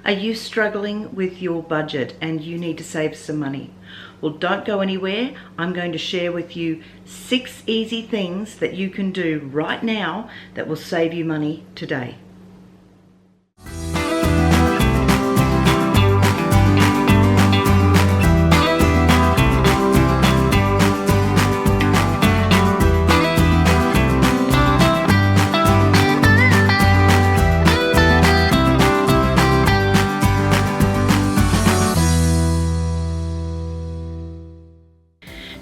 Are you struggling with your budget and you need to save some money? Well, don't go anywhere. I'm going to share with you 6 easy things that you can do right now that will save you money today.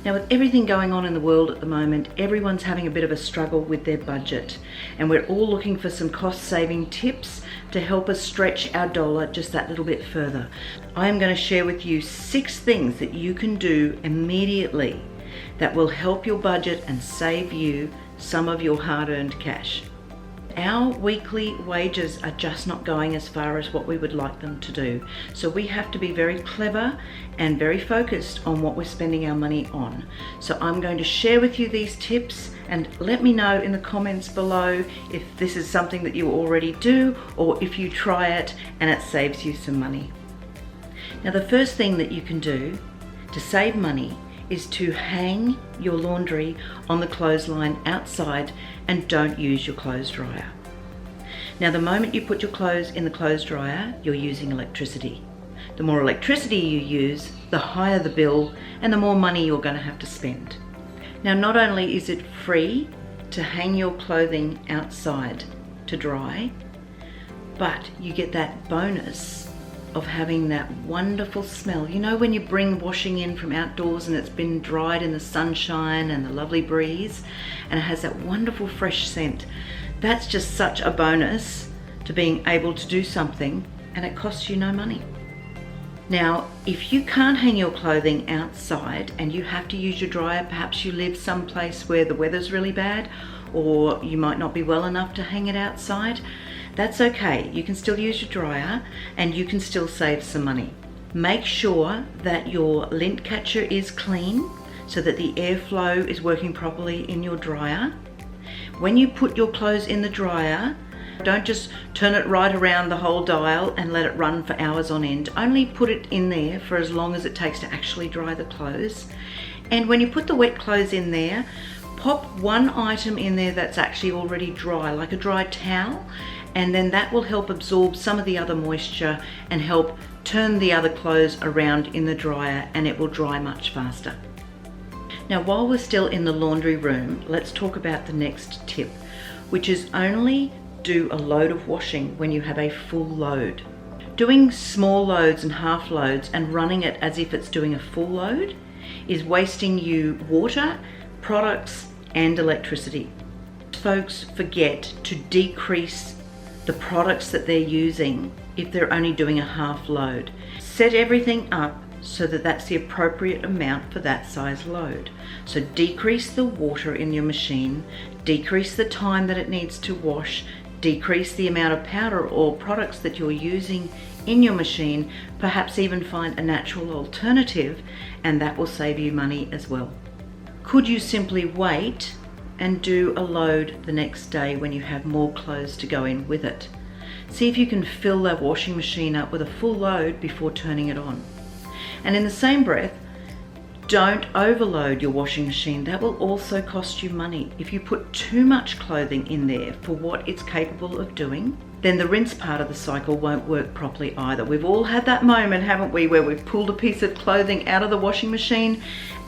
Now, with everything going on in the world at the moment, everyone's having a bit of a struggle with their budget, and we're all looking for some cost-saving tips to help us stretch our dollar just that little bit further. I am going to share with you 6 things that you can do immediately that will help your budget and save you some of your hard-earned cash. Our weekly wages are just not going as far as what we would like them to do. So we have to be very clever and very focused on what we're spending our money on. So I'm going to share with you these tips, and let me know in the comments below if this is something that you already do or if you try it and it saves you some money. Now, the first thing that you can do to save money is to hang your laundry on the clothesline outside and don't use your clothes dryer. Now, the moment you put your clothes in the clothes dryer, you're using electricity. The more electricity you use, the higher the bill and the more money you're going to have to spend. Now, not only is it free to hang your clothing outside to dry, but you get that bonus of having that wonderful smell. You know, when you bring washing in from outdoors and it's been dried in the sunshine and the lovely breeze, and it has that wonderful fresh scent. That's just such a bonus to being able to do something, and it costs you no money. Now, if you can't hang your clothing outside and you have to use your dryer, perhaps you live someplace where the weather's really bad, or you might not be well enough to hang it outside, that's okay. You can still use your dryer and you can still save some money. Make sure that your lint catcher is clean so that the airflow is working properly in your dryer. When you put your clothes in the dryer, don't just turn it right around the whole dial and let it run for hours on end. Only put it in there for as long as it takes to actually dry the clothes. And when you put the wet clothes in there, pop one item in there that's actually already dry, like a dry towel, and then that will help absorb some of the other moisture and help turn the other clothes around in the dryer, and it will dry much faster. Now, while we're still in the laundry room, let's talk about the next tip, which is only do a load of washing when you have a full load. Doing small loads and half loads and running it as if it's doing a full load is wasting you water, products, and electricity. Folks forget to decrease the products that they're using if they're only doing a half load. Set everything up so that that's the appropriate amount for that size load. So decrease the water in your machine, decrease the time that it needs to wash, decrease the amount of powder or products that you're using in your machine, perhaps even find a natural alternative, and that will save you money as well. Could you simply wait and do a load the next day when you have more clothes to go in with it? See if you can fill that washing machine up with a full load before turning it on. And in the same breath, don't overload your washing machine. That will also cost you money. If you put too much clothing in there for what it's capable of doing, then the rinse part of the cycle won't work properly either. We've all had that moment, haven't we, where we've pulled a piece of clothing out of the washing machine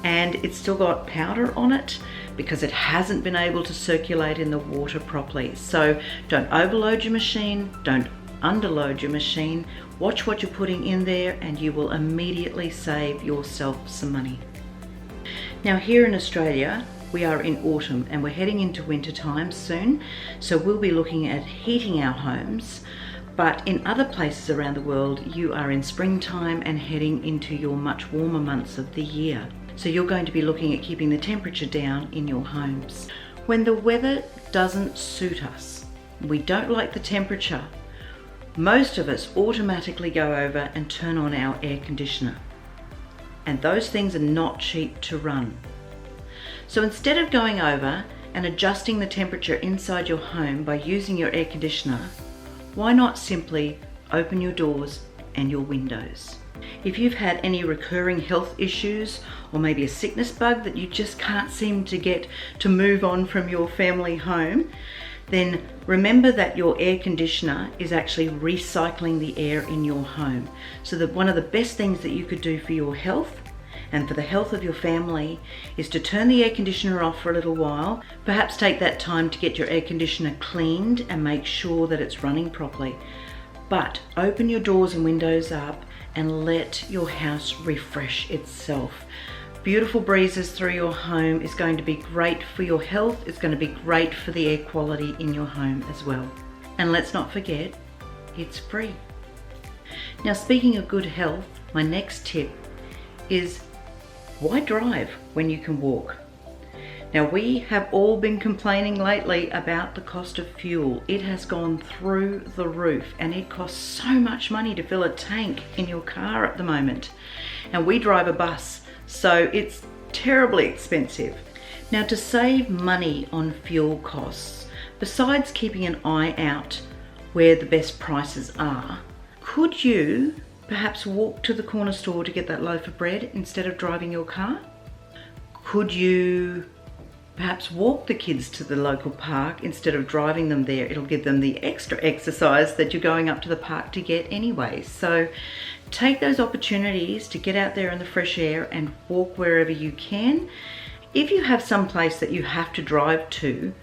and it's still got powder on it because it hasn't been able to circulate in the water properly. So don't overload your machine, don't underload your machine. Watch what you're putting in there and you will immediately save yourself some money. Now, here in Australia, we are in autumn and we're heading into winter time soon, so we'll be looking at heating our homes. But in other places around the world, you are in springtime and heading into your much warmer months of the year. So you're going to be looking at keeping the temperature down in your homes. When the weather doesn't suit us, we don't like the temperature, most of us automatically go over and turn on our air conditioner. And those things are not cheap to run. So instead of going over and adjusting the temperature inside your home by using your air conditioner, why not simply open your doors and your windows. If you've had any recurring health issues or maybe a sickness bug that you just can't seem to get to move on from your family home, then remember that your air conditioner is actually recycling the air in your home. So that one of the best things that you could do for your health and for the health of your family is to turn the air conditioner off for a little while. Perhaps take that time to get your air conditioner cleaned and make sure that it's running properly. But open your doors and windows up and let your house refresh itself. Beautiful breezes through your home is going to be great for your health. It's going to be great for the air quality in your home as well. And let's not forget, it's free. Now, speaking of good health, my next tip is, why drive when you can walk? Now, we have all been complaining lately about the cost of fuel. It has gone through the roof and it costs so much money to fill a tank in your car at the moment. And we drive a bus, so it's terribly expensive. Now, to save money on fuel costs, besides keeping an eye out where the best prices are, could you perhaps walk to the corner store to get that loaf of bread instead of driving your car? Could you perhaps walk the kids to the local park instead of driving them there? It'll give them the extra exercise that you're going up to the park to get anyway. So take those opportunities to get out there in the fresh air and walk wherever you can. If you have some place that you have to drive to,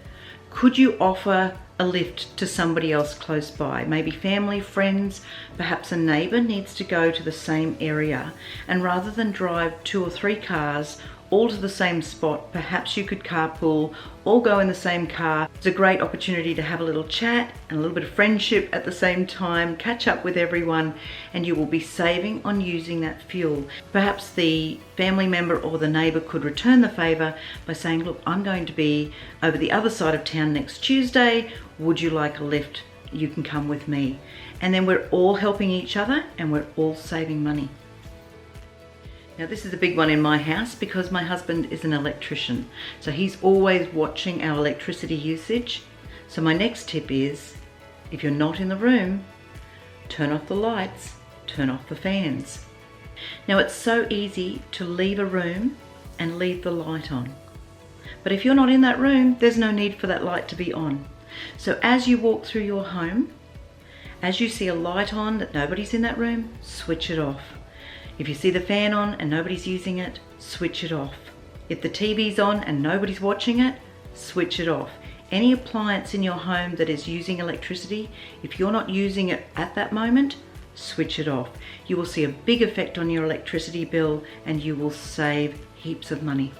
could you offer a lift to somebody else close by? Maybe family, friends, perhaps a neighbour needs to go to the same area, and rather than drive 2 or 3 cars all to the same spot, perhaps you could carpool, all go in the same car. It's a great opportunity to have a little chat and a little bit of friendship at the same time, catch up with everyone, and you will be saving on using that fuel. Perhaps the family member or the neighbour could return the favour by saying, look, I'm going to be over the other side of town next Tuesday. Would you like a lift? You can come with me. And then we're all helping each other and we're all saving money. Now, this is a big one in my house because my husband is an electrician, so he's always watching our electricity usage. So my next tip is, if you're not in the room, turn off the lights, turn off the fans. Now, it's so easy to leave a room and leave the light on, but if you're not in that room, there's no need for that light to be on. So as you walk through your home, as you see a light on that nobody's in that room, switch it off. If you see the fan on and nobody's using it, switch it off. If the TV's on and nobody's watching it, switch it off. Any appliance in your home that is using electricity, if you're not using it at that moment, switch it off. You will see a big effect on your electricity bill and you will save heaps of money.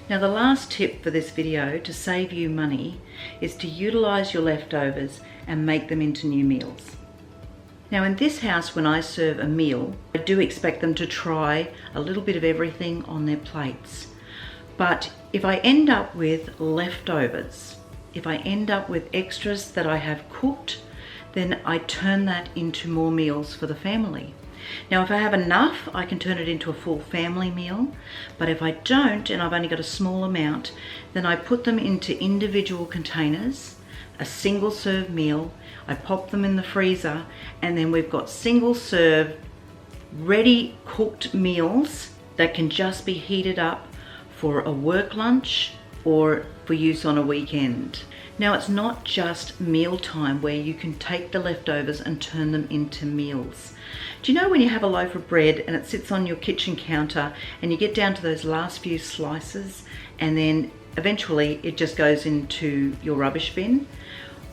Now, the last tip for this video to save you money is to utilize your leftovers and make them into new meals. Now, in this house, when I serve a meal, I do expect them to try a little bit of everything on their plates. But if I end up with leftovers, if I end up with extras that I have cooked, then I turn that into more meals for the family. Now, if I have enough, I can turn it into a full family meal. But if I don't, and I've only got a small amount, then I put them into individual containers, a single serve meal. I pop them in the freezer, and then we've got single serve, ready cooked meals that can just be heated up for a work lunch or for use on a weekend. Now, it's not just mealtime where you can take the leftovers and turn them into meals. Do you know when you have a loaf of bread and it sits on your kitchen counter and you get down to those last few slices and then eventually it just goes into your rubbish bin?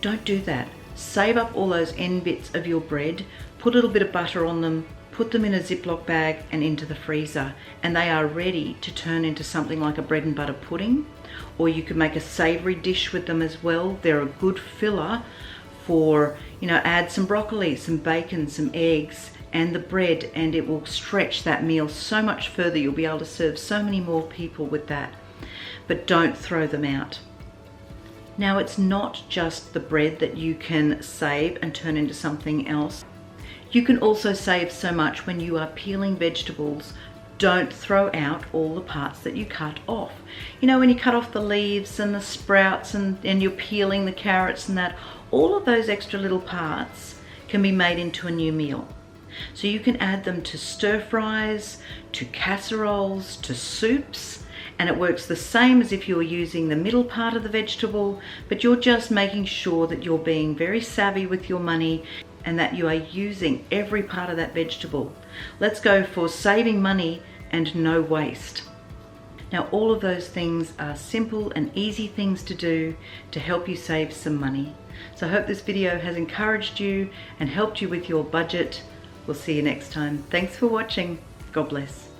Don't do that. Save up all those end bits of your bread, put a little bit of butter on them, put them in a Ziploc bag and into the freezer, and they are ready to turn into something like a bread and butter pudding. Or you could make a savoury dish with them as well. They're a good filler for, add some broccoli, some bacon, some eggs, and the bread, and it will stretch that meal so much further. You'll be able to serve so many more people with that. But don't throw them out. Now, it's not just the bread that you can save and turn into something else. You can also save so much when you are peeling vegetables. Don't throw out all the parts that you cut off. When you cut off the leaves and the sprouts and you're peeling the carrots and that, all of those extra little parts can be made into a new meal. So you can add them to stir fries, to casseroles, to soups, and it works the same as if you were using the middle part of the vegetable, but you're just making sure that you're being very savvy with your money and that you are using every part of that vegetable. Let's go for saving money and no waste. Now, all of those things are simple and easy things to do to help you save some money. So I hope this video has encouraged you and helped you with your budget. We'll see you next time. Thanks for watching. God bless.